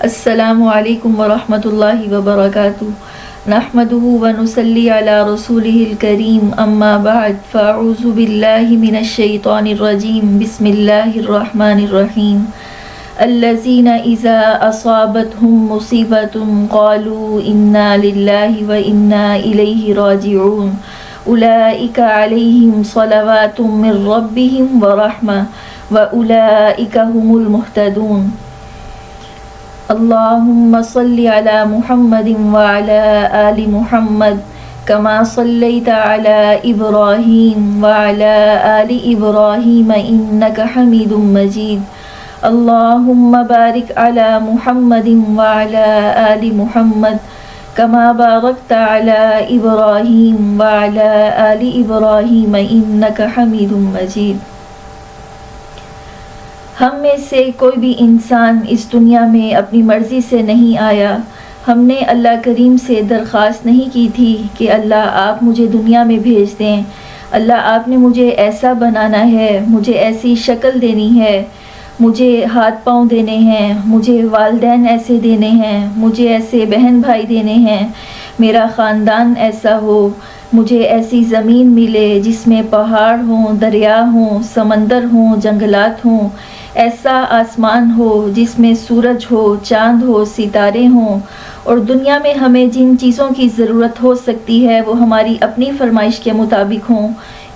السلام علیکم ورحمۃ اللہ وبرکاتہ نحمده ونصلی علی رسوله الکریم اما بعد فاعوذ باللہ من الشیطان الرجیم بسم اللہ الرحمن الرحیم الذین اذا اصابتهم مصیبۃ قالوا انا للہ وانا الیہ راجعون اولئک علیہم صلوات من ربہم ورحمہ واولئک هم المہتدون اللہم صلی علی محمد وعلی آل محمد کما صلیت علی ابراہیم وعلی آل ابراہیم انک حمید مجید اللہم بارک علی محمد وعلی آل محمد کما بارکت علی ابراہیم وعلی آل ابراہیم انک حمید مجید۔ ہم میں سے کوئی بھی انسان اس دنیا میں اپنی مرضی سے نہیں آیا۔ ہم نے اللہ کریم سے درخواست نہیں کی تھی کہ اللہ آپ مجھے دنیا میں بھیج دیں، اللہ آپ نے مجھے ایسا بنانا ہے، مجھے ایسی شکل دینی ہے، مجھے ہاتھ پاؤں دینے ہیں، مجھے والدین ایسے دینے ہیں، مجھے ایسے بہن بھائی دینے ہیں، میرا خاندان ایسا ہو، مجھے ایسی زمین ملے جس میں پہاڑ ہوں، دریا ہوں، سمندر ہوں، جنگلات ہوں، ایسا آسمان ہو جس میں سورج ہو، چاند ہو، ستارے ہوں، اور دنیا میں ہمیں جن چیزوں کی ضرورت ہو سکتی ہے وہ ہماری اپنی فرمائش کے مطابق ہوں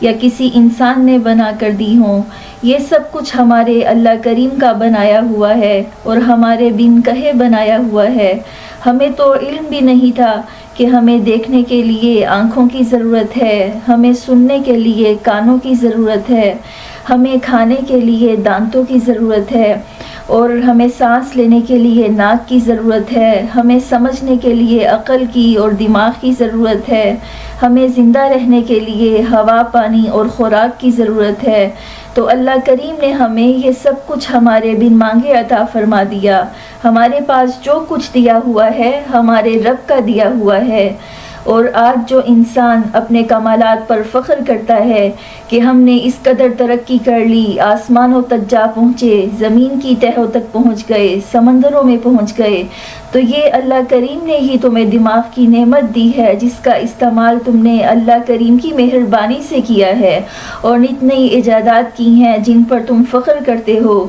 یا کسی انسان نے بنا کر دی ہوں۔ یہ سب کچھ ہمارے اللہ کریم کا بنایا ہوا ہے اور ہمارے بن کہے بنایا ہوا ہے۔ ہمیں تو علم بھی نہیں تھا کہ ہمیں دیکھنے کے لیے آنکھوں کی ضرورت ہے، ہمیں سننے کے لیے کانوں کی ضرورت ہے، ہمیں کھانے کے لیے دانتوں کی ضرورت ہے، اور ہمیں سانس لینے کے لیے ناک کی ضرورت ہے، ہمیں سمجھنے کے لیے عقل کی اور دماغ کی ضرورت ہے، ہمیں زندہ رہنے کے لیے ہوا، پانی اور خوراک کی ضرورت ہے۔ تو اللہ کریم نے ہمیں یہ سب کچھ ہمارے بن مانگے عطا فرما دیا۔ ہمارے پاس جو کچھ دیا ہوا ہے ہمارے رب کا دیا ہوا ہے۔ اور آج جو انسان اپنے کمالات پر فخر کرتا ہے کہ ہم نے اس قدر ترقی کر لی، آسمانوں تک جا پہنچے، زمین کی تہوں تک پہنچ گئے، سمندروں میں پہنچ گئے، تو یہ اللہ کریم نے ہی تمہیں دماغ کی نعمت دی ہے جس کا استعمال تم نے اللہ کریم کی مہربانی سے کیا ہے، اور نت نئی ایجادات کی ہیں جن پر تم فخر کرتے ہو۔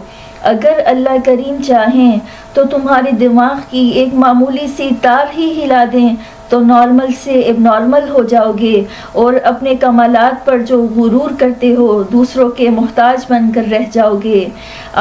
اگر اللہ کریم چاہیں تو تمہارے دماغ کی ایک معمولی سی تار ہی ہلا دیں تو نارمل سے اب نارمل ہو جاؤ گے، اور اپنے کمالات پر جو غرور کرتے ہو دوسروں کے محتاج بن کر رہ جاؤ گے۔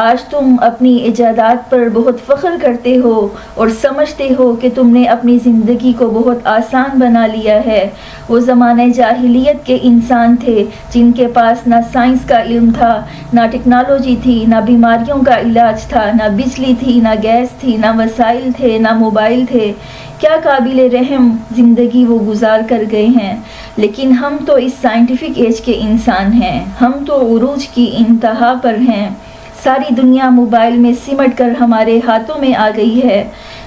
آج تم اپنی ایجادات پر بہت فخر کرتے ہو اور سمجھتے ہو کہ تم نے اپنی زندگی کو بہت آسان بنا لیا ہے۔ وہ زمانے جاہلیت کے انسان تھے جن کے پاس نہ سائنس کا علم تھا، نہ ٹیکنالوجی تھی، نہ بیماریوں کا علاج تھا، نہ بجلی تھی، نہ گیس تھی، نہ وسائل تھے، نہ موبائل تھے۔ کیا قابل رحم زندگی وہ گزار کر گئے ہیں، لیکن ہم تو اس سائنٹیفک ایج کے انسان ہیں، ہم تو عروج کی انتہا پر ہیں۔ ساری دنیا موبائل میں سمٹ کر ہمارے ہاتھوں میں آ گئی ہے۔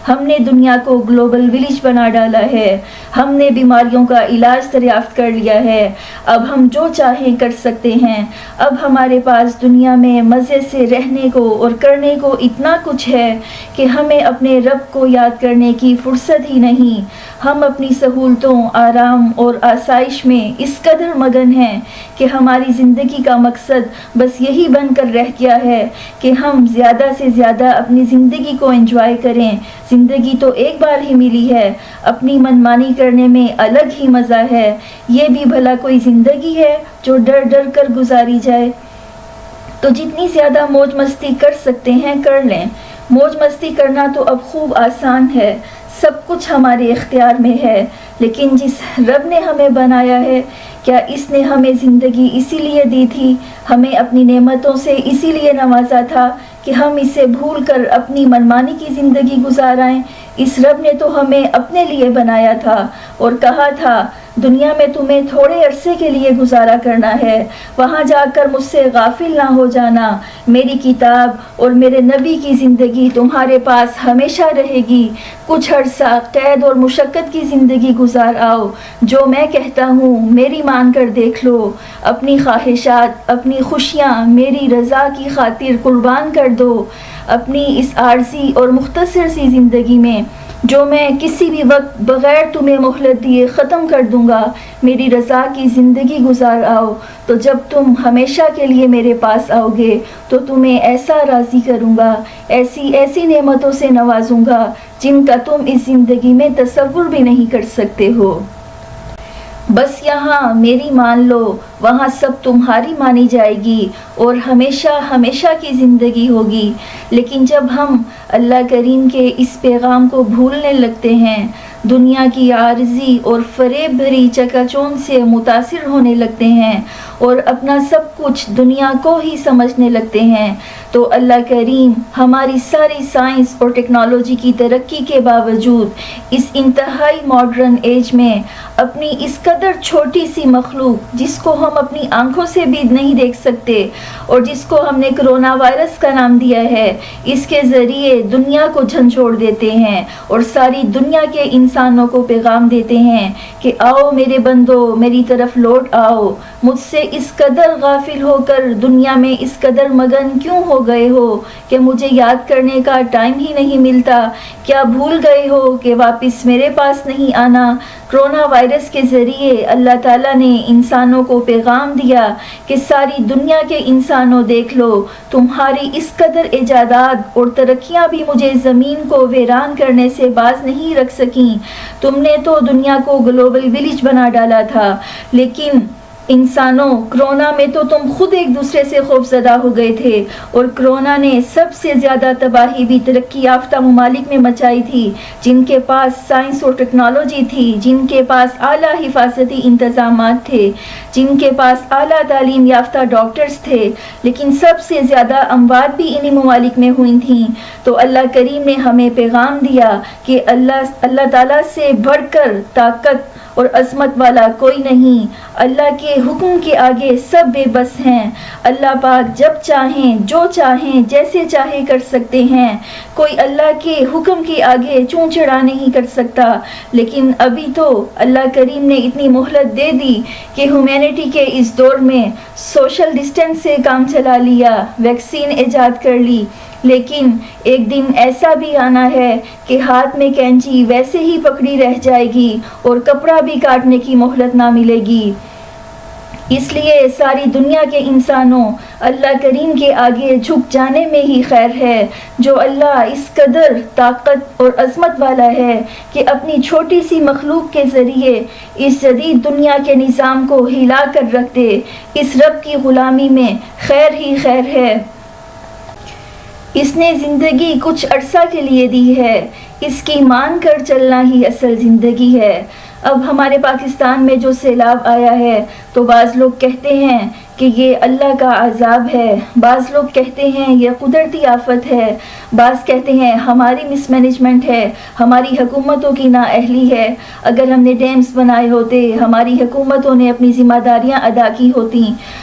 ہم نے دنیا کو گلوبل ولیج بنا ڈالا ہے، ہم نے بیماریوں کا علاج دریافت کر لیا ہے، اب ہم جو چاہیں کر سکتے ہیں۔ اب ہمارے پاس دنیا میں مزے سے رہنے کو اور کرنے کو اتنا کچھ ہے کہ ہمیں اپنے رب کو یاد کرنے کی فرصت ہی نہیں۔ ہم اپنی سہولتوں، آرام اور آسائش میں اس قدر مگن ہیں کہ ہماری زندگی کا مقصد بس یہی بن کر رہ گیا ہے کہ ہم زیادہ سے زیادہ اپنی زندگی کو انجوائے کریں۔ زندگی تو ایک بار ہی ملی ہے، اپنی منمانی کرنے میں الگ ہی مزہ ہے۔ یہ بھی بھلا کوئی زندگی ہے جو ڈر ڈر کر گزاری جائے؟ تو جتنی زیادہ موج مستی کر سکتے ہیں کر لیں۔ موج مستی کرنا تو اب خوب آسان ہے، سب کچھ ہمارے اختیار میں ہے، لیکن جس رب نے ہمیں بنایا ہے، کیا اس نے ہمیں زندگی اسی لیے دی تھی، ہمیں اپنی نعمتوں سے اسی لیے نوازا تھا کہ ہم اسے بھول کر اپنی منمانی کی زندگی گزارائیں؟ اس رب نے تو ہمیں اپنے لیے بنایا تھا اور کہا تھا دنیا میں تمہیں تھوڑے عرصے کے لیے گزارا کرنا ہے، وہاں جا کر مجھ سے غافل نہ ہو جانا۔ میری کتاب اور میرے نبی کی زندگی تمہارے پاس ہمیشہ رہے گی۔ کچھ عرصہ قید اور مشقت کی زندگی گزار آؤ۔ جو میں کہتا ہوں میری مان کر دیکھ لو، اپنی خواہشات، اپنی خوشیاں میری رضا کی خاطر قربان کر دو۔ اپنی اس عارضی اور مختصر سی زندگی میں جو میں کسی بھی وقت بغیر تمہیں مہلت دیے ختم کر دوں گا، میری رضا کی زندگی گزار آؤ، تو جب تم ہمیشہ کے لیے میرے پاس آؤ گے تو تمہیں ایسا راضی کروں گا، ایسی نعمتوں سے نوازوں گا جن کا تم اس زندگی میں تصور بھی نہیں کر سکتے ہو۔ بس یہاں میری مان لو، وہاں سب تمہاری مانی جائے گی اور ہمیشہ ہمیشہ کی زندگی ہوگی۔ لیکن جب ہم اللہ کریم کے اس پیغام کو بھولنے لگتے ہیں، دنیا کی عارضی اور فریب بھری چکا چوند سے متاثر ہونے لگتے ہیں اور اپنا سب کچھ دنیا کو ہی سمجھنے لگتے ہیں، تو اللہ کریم ہماری ساری سائنس اور ٹیکنالوجی کی ترقی کے باوجود اس انتہائی ماڈرن ایج میں اپنی اس قدر چھوٹی سی مخلوق جس کو ہم اپنی آنکھوں سے بھی نہیں دیکھ سکتے اور جس کو ہم نے کرونا وائرس کا نام دیا ہے، اس کے ذریعے دنیا کو جھنجھوڑ دیتے ہیں اور ساری دنیا کے انسانوں کو پیغام دیتے ہیں کہ آؤ میرے بندو، میری طرف لوٹ آؤ۔ مجھ سے اس قدر غافل ہو کر دنیا میں اس قدر مگن کیوں ہو گئے ہو کہ مجھے یاد کرنے کا ٹائم ہی نہیں ملتا؟ کیا بھول گئے ہو کہ واپس میرے پاس نہیں آنا؟ کرونا وائرس کے ذریعے اللہ تعالیٰ نے انسانوں کو پیغام دیا کہ ساری دنیا کے انسانوں دیکھ لو، تمہاری اس قدر ایجادات اور ترقیاں بھی مجھے زمین کو ویران کرنے سے باز نہیں رکھ سکیں۔ تم نے تو دنیا کو گلوبل ولیج بنا ڈالا تھا، لیکن انسانوں، کرونا میں تو تم خود ایک دوسرے سے خوف زدہ ہو گئے تھے، اور کرونا نے سب سے زیادہ تباہی بھی ترقی یافتہ ممالک میں مچائی تھی، جن کے پاس سائنس اور ٹیکنالوجی تھی، جن کے پاس اعلیٰ حفاظتی انتظامات تھے، جن کے پاس اعلیٰ تعلیم یافتہ ڈاکٹرز تھے، لیکن سب سے زیادہ اموات بھی انہی ممالک میں ہوئی تھیں۔ تو اللہ کریم نے ہمیں پیغام دیا کہ اللہ تعالیٰ سے بڑھ کر طاقت اور عظمت والا کوئی نہیں، اللہ کے حکم کے آگے سب بے بس ہیں۔ اللہ پاک جب چاہیں، جو چاہیں، جیسے چاہے کر سکتے ہیں، کوئی اللہ کے حکم کے آگے چون چڑھا نہیں کر سکتا۔ لیکن ابھی تو اللہ کریم نے اتنی مہلت دے دی کہ ہیومینٹی کے اس دور میں سوشل ڈسٹینس سے کام چلا لیا، ویکسین ایجاد کر لی، لیکن ایک دن ایسا بھی آنا ہے کہ ہاتھ میں کینچی ویسے ہی پکڑی رہ جائے گی اور کپڑا بھی کاٹنے کی مہلت نہ ملے گی۔ اس لیے ساری دنیا کے انسانوں اللہ کریم کے آگے جھک جانے میں ہی خیر ہے، جو اللہ اس قدر طاقت اور عظمت والا ہے کہ اپنی چھوٹی سی مخلوق کے ذریعے اس جدید دنیا کے نظام کو ہلا کر رکھ دے۔ اس رب کی غلامی میں خیر ہی خیر ہے۔ اس نے زندگی کچھ عرصہ کے لیے دی ہے، اس کی مان کر چلنا ہی اصل زندگی ہے۔ اب ہمارے پاکستان میں جو سیلاب آیا ہے تو بعض لوگ کہتے ہیں کہ یہ اللہ کا عذاب ہے، بعض لوگ کہتے ہیں یہ قدرتی آفت ہے، بعض کہتے ہیں ہماری مس مینجمنٹ ہے، ہماری حکومتوں کی نااہلی ہے۔ اگر ہم نے ڈیمز بنائے ہوتے، ہماری حکومتوں نے اپنی ذمہ داریاں ادا کی ہوتی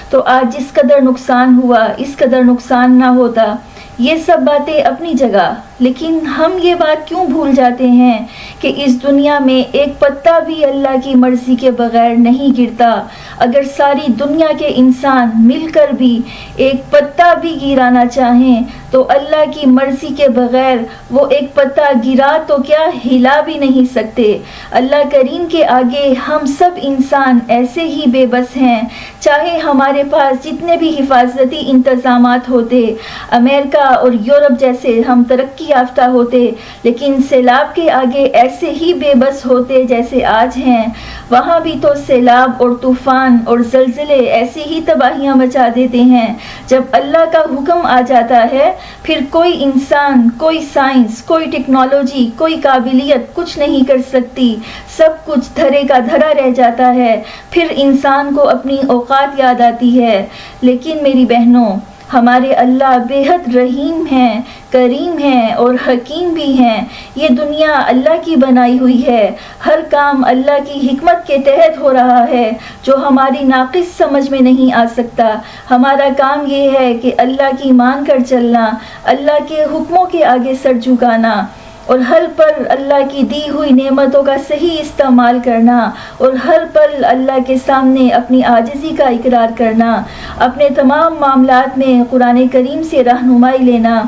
تو آج جس قدر نقصان ہوا اس قدر نقصان نہ ہوتا۔ یہ سب باتیں اپنی جگہ، لیکن ہم یہ بات کیوں بھول جاتے ہیں کہ اس دنیا میں ایک پتا بھی اللہ کی مرضی کے بغیر نہیں گرتا۔ اگر ساری دنیا کے انسان مل کر بھی ایک پتا بھی گرانا چاہیں تو اللہ کی مرضی کے بغیر وہ ایک پتا گرا تو کیا ہلا بھی نہیں سکتے۔ اللہ کریم کے آگے ہم سب انسان ایسے ہی بے بس ہیں، چاہے ہمارے پاس جتنے بھی حفاظتی انتظامات ہوتے، امریکہ اور یورپ جیسے ہم ترقی یافتہ ہوتے، لیکن سیلاب کے آگے ایسے ہی بے بس ہوتے جیسے آج ہیں۔ وہاں بھی تو سیلاب اور طوفان اور زلزلے ایسی ہی تباہیاں مچا دیتے ہیں۔ جب اللہ کا حکم آ جاتا ہے پھر کوئی انسان، کوئی سائنس، کوئی ٹیکنالوجی، کوئی قابلیت کچھ نہیں کر سکتی، سب کچھ دھرے کا دھرا رہ جاتا ہے۔ پھر انسان کو اپنی اوقات یاد آتی ہے۔ لیکن میری بہنوں، ہمارے اللہ بے حد رحیم ہیں، کریم ہیں اور حکیم بھی ہیں۔ یہ دنیا اللہ کی بنائی ہوئی ہے، ہر کام اللہ کی حکمت کے تحت ہو رہا ہے جو ہماری ناقص سمجھ میں نہیں آ سکتا۔ ہمارا کام یہ ہے کہ اللہ کی مان کر چلنا، اللہ کے حکموں کے آگے سر جھکانا اور ہر پل اللہ کی دی ہوئی نعمتوں کا صحیح استعمال کرنا اور ہر پل اللہ کے سامنے اپنی عاجزی کا اقرار کرنا، اپنے تمام معاملات میں قرآن کریم سے رہنمائی لینا۔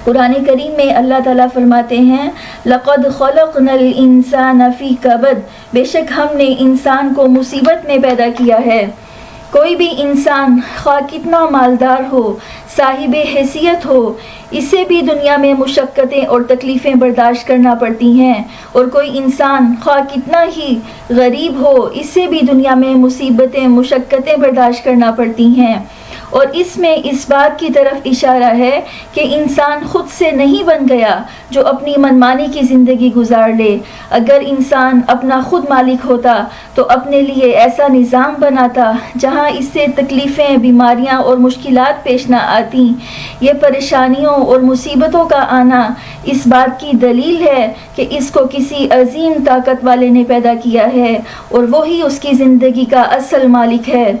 قرآن کریم میں اللہ تعالیٰ فرماتے ہیں لَقَدْ خَلَقْنَا الْإِنسَانَ فِي كَبَدٍ، بے شک ہم نے انسان کو مصیبت میں پیدا کیا ہے۔ کوئی بھی انسان خواہ کتنا مالدار ہو، صاحب حیثیت ہو، اسے بھی دنیا میں مشقتیں اور تکلیفیں برداشت کرنا پڑتی ہیں، اور کوئی انسان خواہ کتنا ہی غریب ہو، اسے بھی دنیا میں مصیبتیں مشقتیں برداشت کرنا پڑتی ہیں۔ اور اس میں اس بات کی طرف اشارہ ہے کہ انسان خود سے نہیں بن گیا جو اپنی منمانی کی زندگی گزار لے۔ اگر انسان اپنا خود مالک ہوتا تو اپنے لیے ایسا نظام بناتا جہاں اس سے تکلیفیں، بیماریاں اور مشکلات پیش نہ آتی۔ یہ پریشانیوں اور مصیبتوں کا آنا اس بات کی دلیل ہے کہ اس کو کسی عظیم طاقت والے نے پیدا کیا ہے اور وہی اس کی زندگی کا اصل مالک ہے۔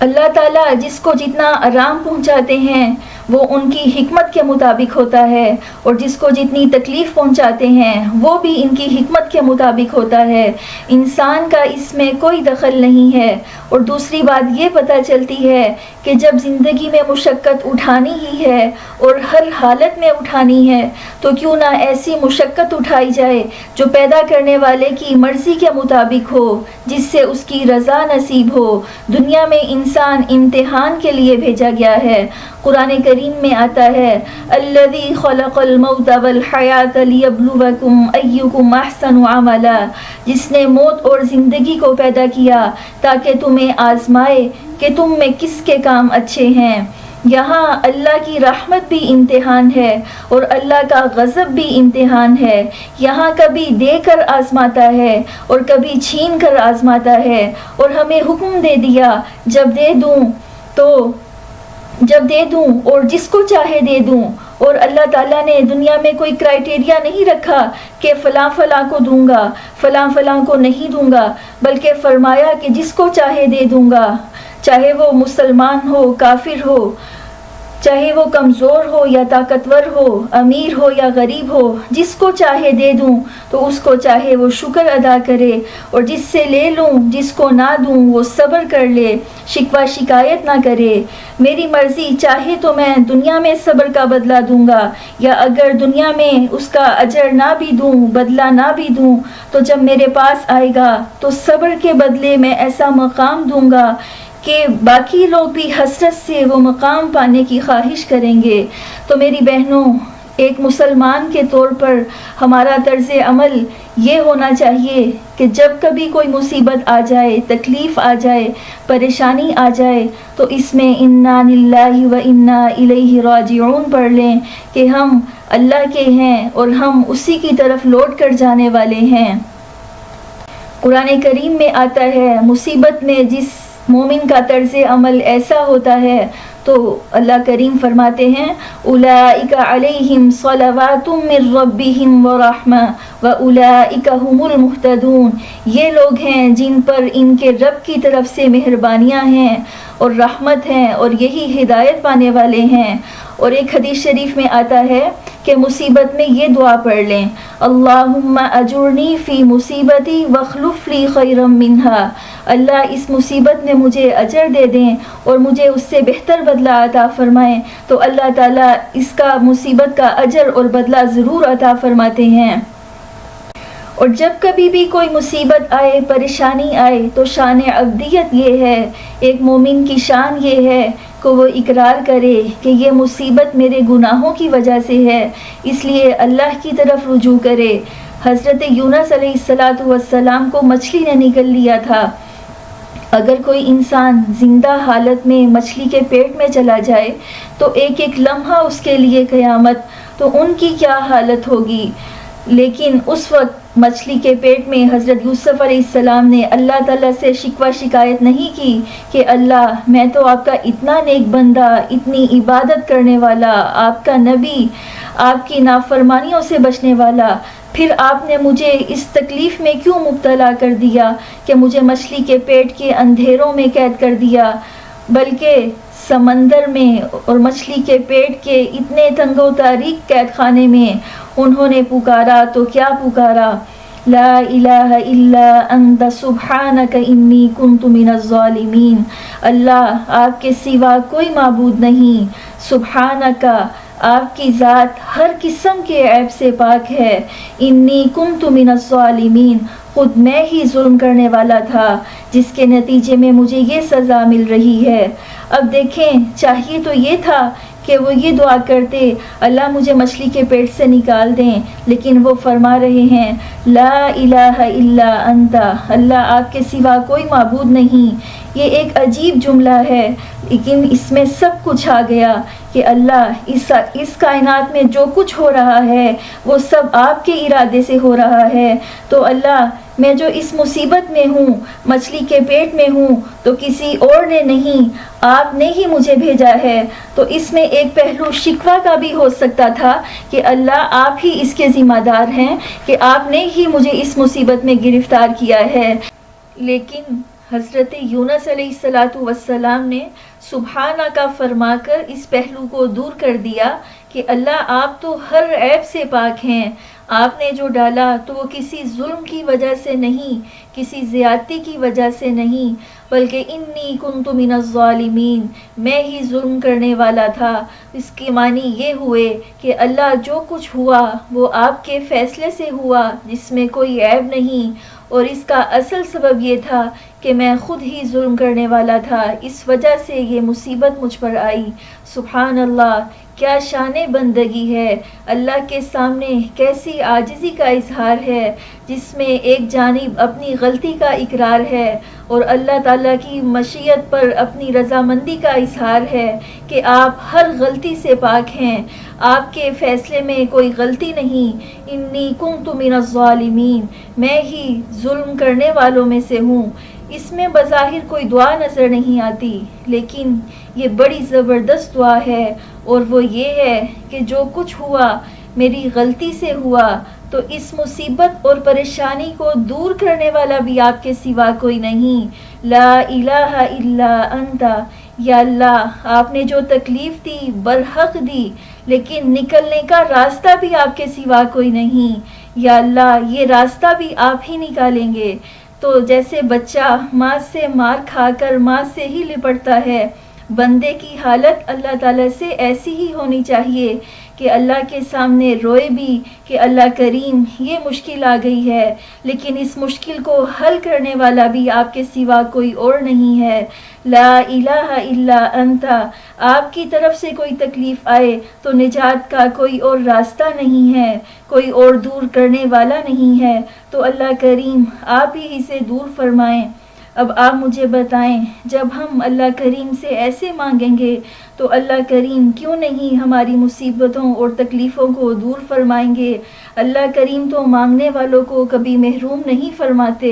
اللہ تعالیٰ جس کو جتنا آرام پہنچاتے ہیں وہ ان کی حکمت کے مطابق ہوتا ہے، اور جس کو جتنی تکلیف پہنچاتے ہیں وہ بھی ان کی حکمت کے مطابق ہوتا ہے۔ انسان کا اس میں کوئی دخل نہیں ہے۔ اور دوسری بات یہ پتہ چلتی ہے کہ جب زندگی میں مشقت اٹھانی ہی ہے اور ہر حالت میں اٹھانی ہے تو کیوں نہ ایسی مشقت اٹھائی جائے جو پیدا کرنے والے کی مرضی کے مطابق ہو، جس سے اس کی رضا نصیب ہو۔ دنیا میں انسان امتحان کے لیے بھیجا گیا ہے۔ قرآن کریم میں آتا ہے الذی خلق الموت والحیات لیبلوکم ایکم احسن عملا، جس نے موت اور زندگی کو پیدا کیا تاکہ تمہیں آزمائے کہ تم میں کس کے کام اچھے ہیں۔ یہاں اللہ کی رحمت بھی امتحان ہے اور اللہ کا غضب بھی امتحان ہے۔ یہاں کبھی دے کر آزماتا ہے اور کبھی چھین کر آزماتا ہے، اور ہمیں حکم دے دیا جب دے دوں اور جس کو چاہے دے دوں۔ اور اللہ تعالیٰ نے دنیا میں کوئی کرائٹیریا نہیں رکھا کہ فلاں فلاں کو دوں گا، فلاں فلاں کو نہیں دوں گا، بلکہ فرمایا کہ جس کو چاہے دے دوں گا، چاہے وہ مسلمان ہو، کافر ہو، چاہے وہ کمزور ہو یا طاقتور ہو، امیر ہو یا غریب ہو، جس کو چاہے دے دوں تو اس کو چاہے وہ شکر ادا کرے، اور جس سے لے لوں جس کو نہ دوں وہ صبر کر لے، شکوہ شکایت نہ کرے۔ میری مرضی چاہے تو میں دنیا میں صبر کا بدلہ دوں گا، یا اگر دنیا میں اس کا اجر نہ بھی دوں، بدلہ نہ بھی دوں، تو جب میرے پاس آئے گا تو صبر کے بدلے میں ایسا مقام دوں گا کہ باقی لوگ بھی حسرت سے وہ مقام پانے کی خواہش کریں گے۔ تو میری بہنوں، ایک مسلمان کے طور پر ہمارا طرز عمل یہ ہونا چاہیے کہ جب کبھی کوئی مصیبت آ جائے، تکلیف آ جائے، پریشانی آ جائے تو اس میں انا للہ و انا الیہ راجعون پڑھ لیں کہ ہم اللہ کے ہیں اور ہم اسی کی طرف لوٹ کر جانے والے ہیں۔ قرآن کریم میں آتا ہے مصیبت میں جس مومن کا طرز عمل ایسا ہوتا ہے تو اللہ کریم فرماتے ہیں اولئک علیہم صلوات من ربہم ورحمہ واولئک هم المہتدون، یہ لوگ ہیں جن پر ان کے رب کی طرف سے مہربانیاں ہیں اور رحمت ہیں، اور یہی ہدایت پانے والے ہیں۔ اور ایک حدیث شریف میں آتا ہے کہ مصیبت میں یہ دعا پڑھ لیں اللہم اجرنی فی مصیبتی واخلف لی خیرا منہا، اللہ اس مصیبت میں مجھے اجر دے دیں اور مجھے اس سے بہتر بدلہ عطا فرمائیں، تو اللہ تعالیٰ اس کا مصیبت کا اجر اور بدلہ ضرور عطا فرماتے ہیں۔ اور جب کبھی بھی کوئی مصیبت آئے، پریشانی آئے تو شان عبدیت یہ ہے، ایک مومن کی شان یہ ہے کہ وہ اقرار کرے کہ یہ مصیبت میرے گناہوں کی وجہ سے ہے، اس لیے اللہ کی طرف رجوع کرے۔ حضرت یونس علیہ السلام کو مچھلی نے نگل لیا تھا۔ اگر کوئی انسان زندہ حالت میں مچھلی کے پیٹ میں چلا جائے تو ایک ایک لمحہ اس کے لیے قیامت، تو ان کی کیا حالت ہوگی۔ لیکن اس وقت مچھلی کے پیٹ میں حضرت یوسف علیہ السلام نے اللہ تعالیٰ سے شکوہ شکایت نہیں کی کہ اللہ میں تو آپ کا اتنا نیک بندہ، اتنی عبادت کرنے والا، آپ کا نبی، آپ کی نافرمانیوں سے بچنے والا، پھر آپ نے مجھے اس تکلیف میں کیوں مبتلا کر دیا کہ مجھے مچھلی کے پیٹ کے اندھیروں میں قید کر دیا، بلکہ سمندر میں اور مچھلی کے پیٹ کے اتنے تنگ و تاریک قید خانے میں انہوں نے پکارا تو کیا پکارا، لا الہ الا انت سبحانک انی کنت من الظالمین، اللہ آپ کے سوا کوئی معبود نہیں، سبحانک آپ کی ذات ہر قسم کے عیب سے پاک ہے، انی کنت من الظالمین خود میں ہی ظلم کرنے والا تھا جس کے نتیجے میں مجھے یہ سزا مل رہی ہے۔ اب دیکھیں، چاہیے تو یہ تھا کہ وہ یہ دعا کرتے اللہ مجھے مچھلی کے پیٹ سے نکال دیں، لیکن وہ فرما رہے ہیں لا الہ الا انت، اللہ آپ کے سوا کوئی معبود نہیں۔ یہ ایک عجیب جملہ ہے، لیکن اس میں سب کچھ آ گیا کہ اللہ اس کائنات میں جو کچھ ہو رہا ہے وہ سب آپ کے ارادے سے ہو رہا ہے۔ تو اللہ میں جو اس مصیبت میں ہوں، مچھلی کے پیٹ میں ہوں، تو کسی اور نے نہیں، آپ نے ہی مجھے بھیجا ہے۔ تو اس میں ایک پہلو شکوہ کا بھی ہو سکتا تھا کہ اللہ آپ ہی اس کے ذمہ دار ہیں کہ آپ نے ہی مجھے اس مصیبت میں گرفتار کیا ہے، لیکن حضرت یونس علیہ السلام نے سبحانہ کا فرما کر اس پہلو کو دور کر دیا کہ اللہ آپ تو ہر عیب سے پاک ہیں، آپ نے جو ڈالا تو وہ کسی ظلم کی وجہ سے نہیں، کسی زیادتی کی وجہ سے نہیں، بلکہ انی کنت من الظالمین، میں ہی ظلم کرنے والا تھا۔ اس کے معنی یہ ہوئے کہ اللہ جو کچھ ہوا وہ آپ کے فیصلے سے ہوا جس میں کوئی عیب نہیں، اور اس کا اصل سبب یہ تھا کہ میں خود ہی ظلم کرنے والا تھا، اس وجہ سے یہ مصیبت مجھ پر آئی۔ سبحان اللہ، کیا شان بندگی ہے، اللہ کے سامنے کیسی عاجزی کا اظہار ہے، جس میں ایک جانب اپنی غلطی کا اقرار ہے اور اللہ تعالیٰ کی مشیت پر اپنی رضامندی کا اظہار ہے کہ آپ ہر غلطی سے پاک ہیں، آپ کے فیصلے میں کوئی غلطی نہیں، انی کنت من الظالمین، میں ہی ظلم کرنے والوں میں سے ہوں۔ اس میں بظاہر کوئی دعا نظر نہیں آتی، لیکن یہ بڑی زبردست دعا ہے، اور وہ یہ ہے کہ جو کچھ ہوا میری غلطی سے ہوا، تو اس مصیبت اور پریشانی کو دور کرنے والا بھی آپ کے سوا کوئی نہیں، لا الہ الا انت، یا اللہ آپ نے جو تکلیف دی برحق دی، لیکن نکلنے کا راستہ بھی آپ کے سوا کوئی نہیں، یا اللہ یہ راستہ بھی آپ ہی نکالیں گے۔ تو جیسے بچہ ماں سے مار کھا کر ماں سے ہی لپٹتا ہے، بندے کی حالت اللہ تعالیٰ سے ایسی ہی ہونی چاہیے کہ اللہ کے سامنے روئے بھی کہ اللہ کریم یہ مشکل آ گئی ہے، لیکن اس مشکل کو حل کرنے والا بھی آپ کے سوا کوئی اور نہیں ہے، لا الہ الا انت، آپ کی طرف سے کوئی تکلیف آئے تو نجات کا کوئی اور راستہ نہیں ہے، کوئی اور دور کرنے والا نہیں ہے، تو اللہ کریم آپ ہی اسے دور فرمائیں۔ اب آپ مجھے بتائیں، جب ہم اللہ کریم سے ایسے مانگیں گے تو اللہ کریم کیوں نہیں ہماری مصیبتوں اور تکلیفوں کو دور فرمائیں گے؟ اللہ کریم تو مانگنے والوں کو کبھی محروم نہیں فرماتے۔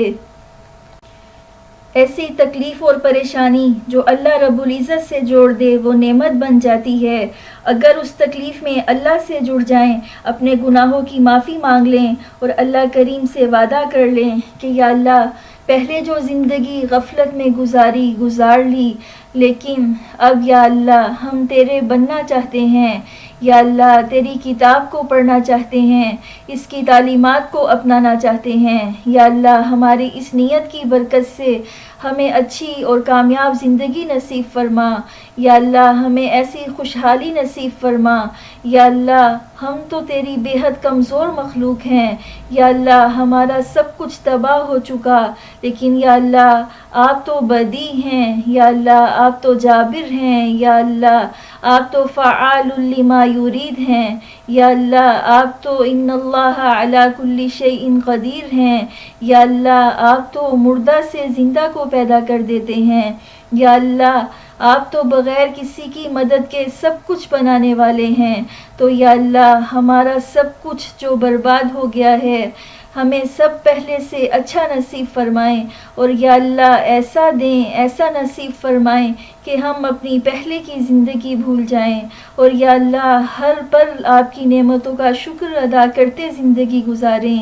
ایسی تکلیف اور پریشانی جو اللہ رب العزت سے جوڑ دے وہ نعمت بن جاتی ہے۔ اگر اس تکلیف میں اللہ سے جڑ جائیں، اپنے گناہوں کی معافی مانگ لیں اور اللہ کریم سے وعدہ کر لیں کہ یا اللہ پہلے جو زندگی غفلت میں گزار لی، لیکن اب یا اللہ ہم تیرے بننا چاہتے ہیں، یا اللہ تیری کتاب کو پڑھنا چاہتے ہیں، اس کی تعلیمات کو اپنانا چاہتے ہیں، یا اللہ ہماری اس نیت کی برکت سے ہمیں اچھی اور کامیاب زندگی نصیب فرما، یا اللہ ہمیں ایسی خوشحالی نصیب فرما، یا اللہ ہم تو تیری بے حد کمزور مخلوق ہیں، یا اللہ ہمارا سب کچھ تباہ ہو چکا، لیکن یا اللہ آپ تو بدی ہیں، یا اللہ آپ تو جابر ہیں، یا اللہ آپ تو فعال لما یرید ہیں، یا اللہ آپ تو ان اللہ علی کل شیء قدیر ہیں، یا اللہ آپ تو مردہ سے زندہ کو پیدا کر دیتے ہیں، یا اللہ آپ تو بغیر کسی کی مدد کے سب کچھ بنانے والے ہیں، تو یا اللہ ہمارا سب کچھ جو برباد ہو گیا ہے، ہمیں سب پہلے سے اچھا نصیب فرمائیں، اور یا اللہ ایسا دیں، ایسا نصیب فرمائیں کہ ہم اپنی پہلے کی زندگی بھول جائیں، اور یا اللہ ہر پل آپ کی نعمتوں کا شکر ادا کرتے زندگی گزاریں۔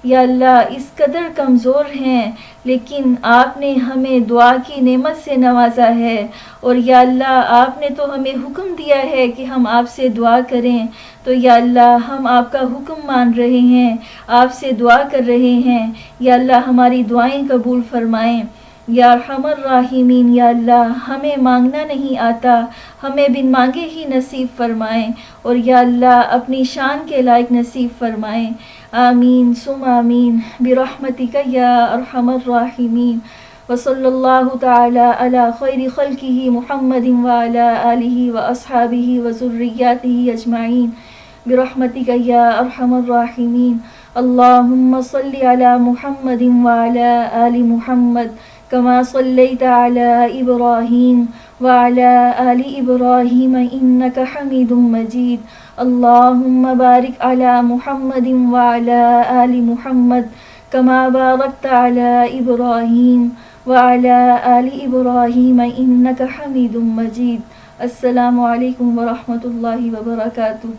یا اللہ اس قدر کمزور ہیں لیکن آپ نے ہمیں دعا کی نعمت سے نوازا ہے، اور یا اللہ آپ نے تو ہمیں حکم دیا ہے کہ ہم آپ سے دعا کریں، تو یا اللہ ہم آپ کا حکم مان رہے ہیں، آپ سے دعا کر رہے ہیں۔ یا اللہ ہماری دعائیں قبول فرمائیں۔ یا ارحم الراحمین، یا اللہ ہمیں مانگنا نہیں آتا، ہمیں بن مانگے ہی نصیب فرمائیں، اور یا اللہ اپنی شان کے لائق نصیب فرمائیں۔ آمین ثم آمین برحمتک یا ارحم الراحمین۔ وصلی اللہ تعالی علی خیر خلقہ محمد وعلی آلہ واصحابہ وذریاتہ اجمعین برحمتک یا ارحم الراحمین۔ اللہم صلی علی محمد وعلی آل محمد كما صليت على إبراهيم وعلى آل إبراهيم إنك حميد مجيد۔ اللهم بارك على محمد وعلى آل محمد كما باركت على إبراهيم وعلى آل إبراهيم إنك حميد مجيد۔ السلام علیکم ورحمۃ اللہ وبرکاتہ۔